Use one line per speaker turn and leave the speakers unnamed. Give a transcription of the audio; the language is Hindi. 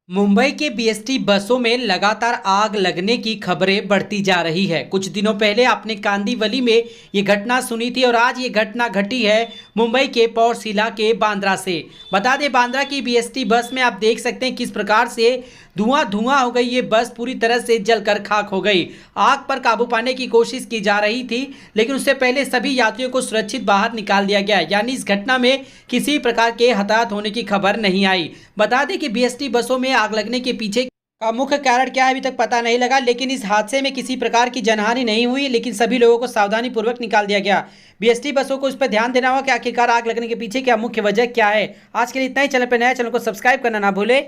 मुंबई के बीएसटी बसों में लगातार आग लगने की खबरें बढ़ती जा रही है। कुछ दिनों पहले आपने कांदिवली में ये घटना सुनी थी और आज ये घटना घटी है मुंबई के पॉर्सिला के बांद्रा से। बता दें, बांद्रा की बीएसटी बस में आप देख सकते हैं किस प्रकार से धुआं धुआं हो गई। ये बस पूरी तरह से जलकर खाक हो गई। आग पर काबू पाने की कोशिश की जा रही थी, लेकिन उससे पहले सभी यात्रियों को सुरक्षित बाहर निकाल दिया गया। यानी इस घटना में किसी प्रकार के हताहत होने की खबर नहीं आई। बता दें कि बीएसटी बसों में आग लगने के पीछे का मुख्य कारण क्या है अभी तक पता नहीं लगा, लेकिन इस हादसे में किसी प्रकार की जनहानि नहीं हुई, लेकिन सभी लोगों को सावधानी पूर्वक निकाल दिया गया। बीएसटी बसों को इस पर ध्यान देना होगा कि आखिरकार आग लगने के पीछे क्या मुख्य वजह क्या है। आज के लिए इतना ही। चैनल पर नया, चैनल को सब्सक्राइब करना ना भूले।